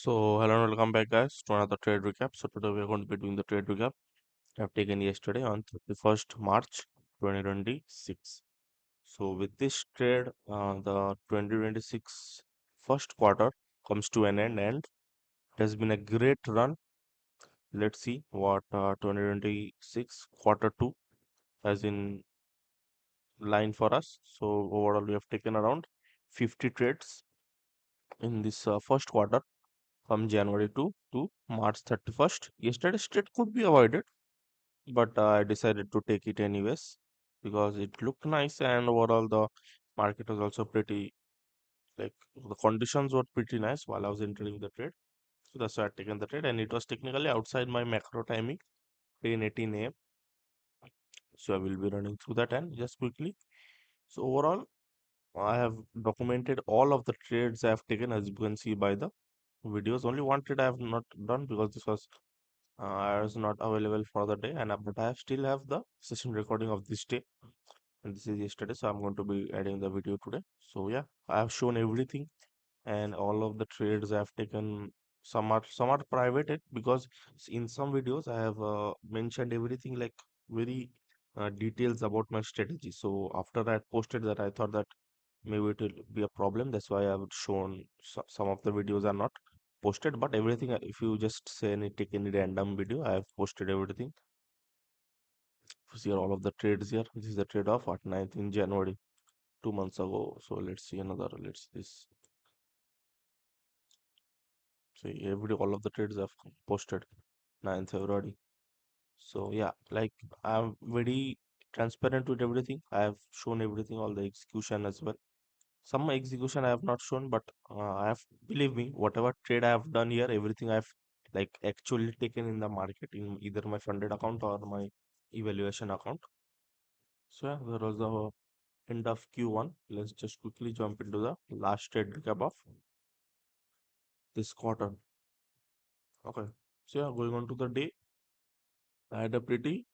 Hello and welcome back, guys, to another trade recap. So, today we're going to be doing the trade recap I've taken yesterday on 31st March 2026. So, with this trade, the 2026 first quarter comes to an end, and it has been a great run. Let's see what 2026 quarter 2 has in line for us. So, overall, we have taken around 50 trades in this first quarter from January to March 31st. Yesterday's trade could be avoided, but I decided to take it anyways because it looked nice, and overall the market was also pretty, like, the conditions were pretty nice while I was entering the trade. So that's why I taken the trade, and it was technically outside my macro timing, 10:18 a.m. So I will be running through that and just quickly. So overall, I have documented all of the trades I have taken, as you can see by the videos. Only one trade I have not done because this was I was not available for the day, and but I still have the session recording of this day, and this is yesterday, so I'm going to be adding the video today. So yeah, I have shown everything and all of the trades I have taken. Some are private because in some videos I have mentioned everything, like, very details about my strategy. So after I posted that, I thought that maybe it will be a problem. That's why I've shown some of the videos are not posted, but everything, if you just say any take any random video, I have posted everything. You see all of the trades here. This is the trade of at 19th January, 2 months ago. So let's see another. Let's see this. See every all of the trades I've posted 9th February. So yeah, like, I'm very transparent with everything. I have shown everything, all the execution as well. Some execution I have not shown, but I have, believe me, whatever trade I have done here, everything I've, like, actually taken in the market in either my funded account or my evaluation account. So yeah, there was the end of Q1. Let's just quickly jump into the last trade recap of this quarter. Okay. So yeah, going on to the day, I had a pretty,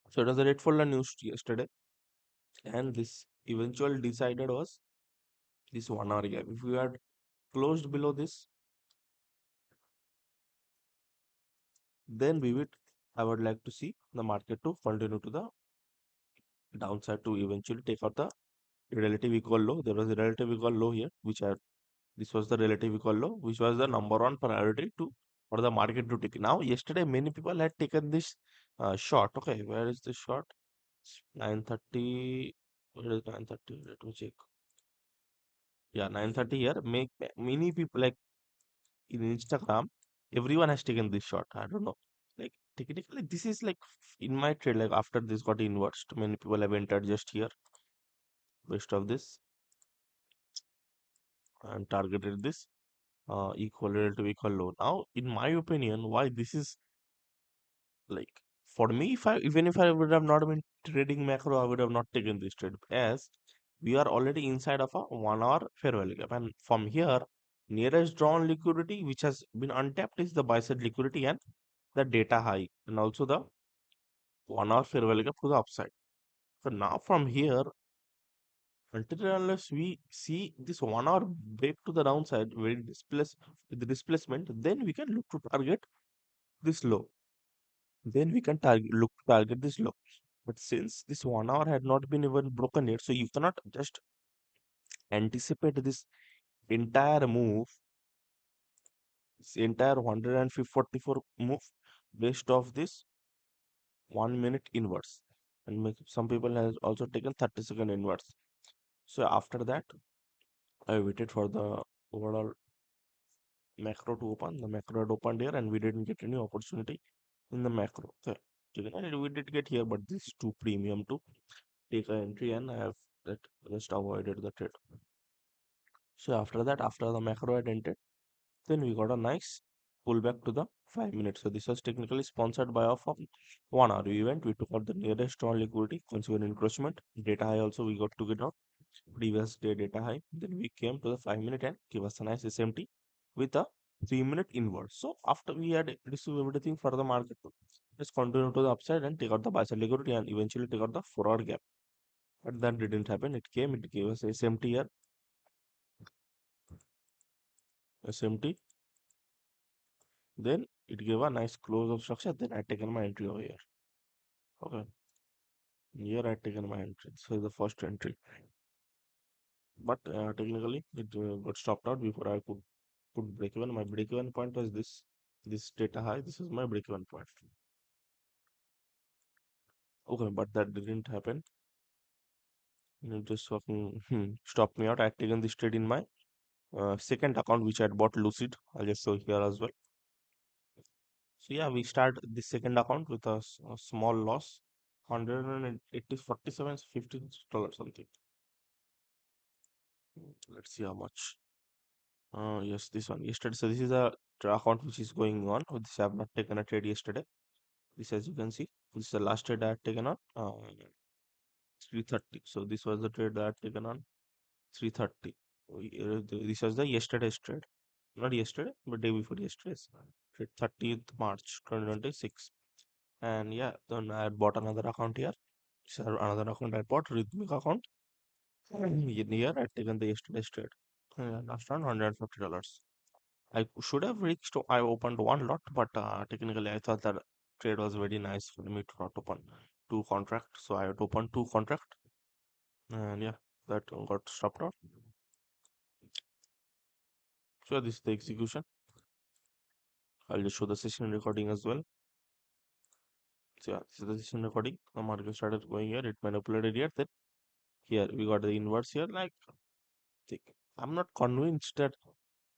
so it was a red folder news yesterday, and this eventual decided was this 1 hour gap. If we had closed below this, then we would, I would like to see the market to continue to the downside to eventually take out the relative equal low. There was a relative equal low here, which I, this was the relative equal low, which was the number one priority to for the market to take. Now, yesterday, many people had taken this short. Okay, where is the short? 9:30. Where is 9:30? Let me check. Yeah, 9:30 here. Make many people, like, in Instagram, everyone has taken this shot. I don't know. Like, technically, this is like in my trade, like, after this got inversed, many people have entered just here, based of this, and targeted this equal relative equal low. Now, in my opinion, why this is, like, for me, if I, even if I would have not been trading macro, I would have not taken this trade, as we are already inside of a 1 hour fair value gap, and from here, nearest drawn liquidity which has been untapped is the buy side liquidity and the data high, and also the 1 hour fair value gap to the upside. So now from here, until and unless we see this 1 hour break to the downside, very with the displacement, then we can look to target this low. Then we can look to target this low. But since this 1 hour had not been even broken yet, so you cannot just anticipate this entire move, this entire 144 move based off this 1 minute inverse. And some people has also taken 30-second inverse. So after that, I waited for the overall macro to open. The macro had opened here, and we didn't get any opportunity in the macro. Okay. And we did get here, but this is too premium to take an entry, and I have that just avoided the trade. So after that, after the macro had entered, then we got a nice pullback to the 5 minutes. So this was technically sponsored by off of 1 hour event. We took out the nearest strong liquidity, consumer encroachment, data high also we got to get out, previous day data high. Then we came to the 5 minute and give us a nice SMT with a 3 minute inverse. So after we had received everything for the market, just continue to the upside and take out the buy side liquidity and eventually take out the 4 hour gap. But that didn't happen. It came, it gave us SMT here, SMT. Then it gave a nice close of structure. Then I taken my entry over here. Okay, here I taken my entry. So the first entry, but technically it got stopped out before I could put break even. My break even point was this data high. This is my break even point. Okay, but that didn't happen. It just fucking stopped me out. I had taken this trade in my second account, which I had bought Lucid. I'll just show here as well. So yeah, we start the second account with a small loss, 180, 47, $50 something. Let's see how much. Yes, this one yesterday. So this is a account which is going on. With this, I have not taken a trade yesterday. This, as you can see, this is the last trade I had taken on. 330. So this was the trade that I had taken on 330. This was the yesterday's trade. Not yesterday, but day before yesterday's. Trade 30th March 2026. And yeah, then I had bought another account here. So another account I bought, Rhythmic account. In here, I had taken the yesterday's trade. Last round, $150. I should have reached, I opened one lot, but technically I thought that trade was very nice for me to not open two contract. So I had opened two contract. And yeah, that got stopped out. So this is the execution. I'll just show the session recording as well. So yeah, this is the session recording. The market started going here, it manipulated here. Then here we got the inverse here. Like, thick. I'm not convinced that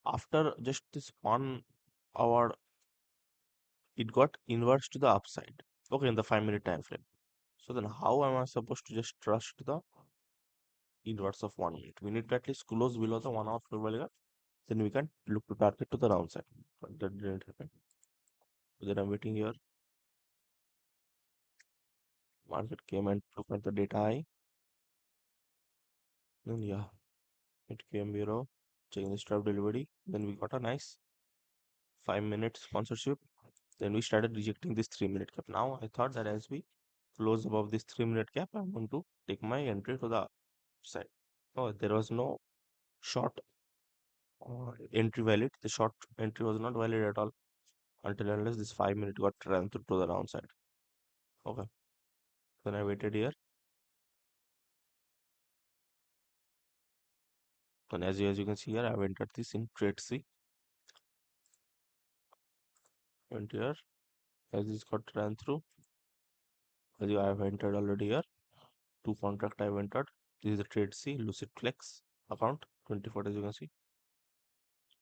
after just this 1 hour, it got inverse to the upside. Okay, in the 5 minute time frame. So then how am I supposed to just trust the inverse of 1 minute? We need to at least close below the 1 hour level. Then we can look to target to the downside. But that didn't happen. So then I'm waiting here. Market came and took at the data high. Then yeah, it came below. Checking the stop delivery. Then we got a nice 5 minute sponsorship. Then we started rejecting this 3 minute cap. Now I thought that as we close above this 3 minute cap, I'm going to take my entry to the side. Oh, there was no short entry valid. The short entry was not valid at all until unless this 5 minute got run through to the downside. Okay. Then I waited here. And as you can see here, I've entered this in trade C. Went here. As this got ran through, as you have entered already here. Two contract I've entered. This is the trade C, Lucid Flex account, 24 as you can see.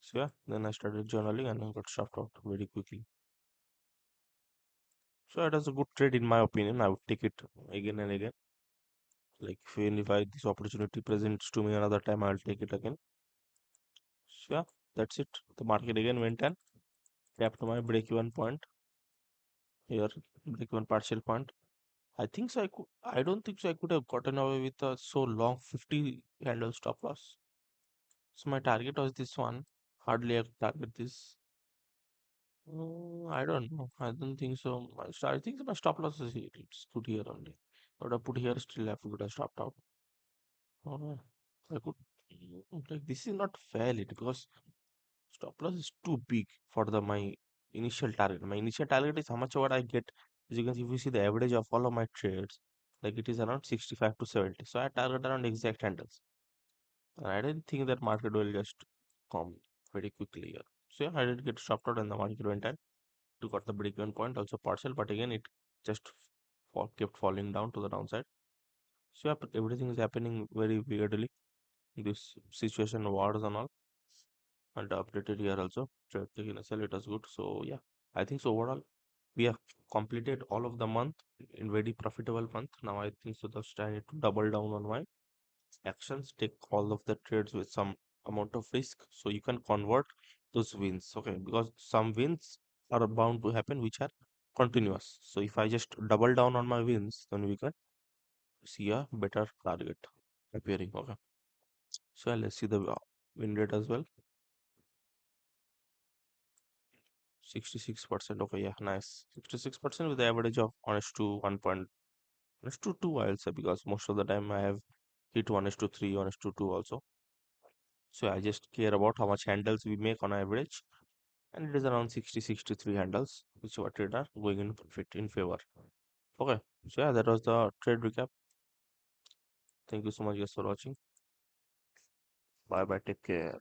So yeah, then I started journaling and I got stopped out very quickly. So it was a good trade in my opinion. I would take it again and again. Like if I this opportunity presents to me another time, I'll take it again. So yeah, that's it. The market again went and tapped my break even point here, break even partial point. I think so. I don't think so. I could have gotten away with a so long 50 handle stop loss. So my target was this one. Hardly I could target this. I don't know. I don't think so. I think my stop loss is here. It's put here only. But I put here still I would have stopped out. Uh, I could like this is not valid because stop loss is too big for the my initial target. My initial target is how much what I get. As you can see, if you see the average of all of my trades, like it is around 65 to 70. So I target around exact handles. And I didn't think that market will just come very quickly here. So yeah, I did get stopped out and the market went in to got the break even point also partial, but again it just kept falling down to the downside. So yeah, but everything is happening very weirdly. This situation wars and all, and updated here also. Traffic in SL it was good. So yeah, I think so overall we have completed all of the month in very profitable month. Now I think so just I need to double down on my actions, take all of the trades with some amount of risk so you can convert those wins. Okay, because some wins are bound to happen which are continuous. So if I just double down on my wins, then we can see a better target appearing. Okay, so let's see the win rate as well. 66%. Okay, yeah, nice. 66% with the average of 1 is to 1 point 1 is to 2, I'll say, because most of the time I have hit 1 is to 3, 1 is to 2 also. So I just care about how much handles we make on average. and it is around 60-63 handles, which our trade are going in profit in favor. Okay, so yeah, that was the trade recap. Thank you so much guys for watching. Bye bye, take care.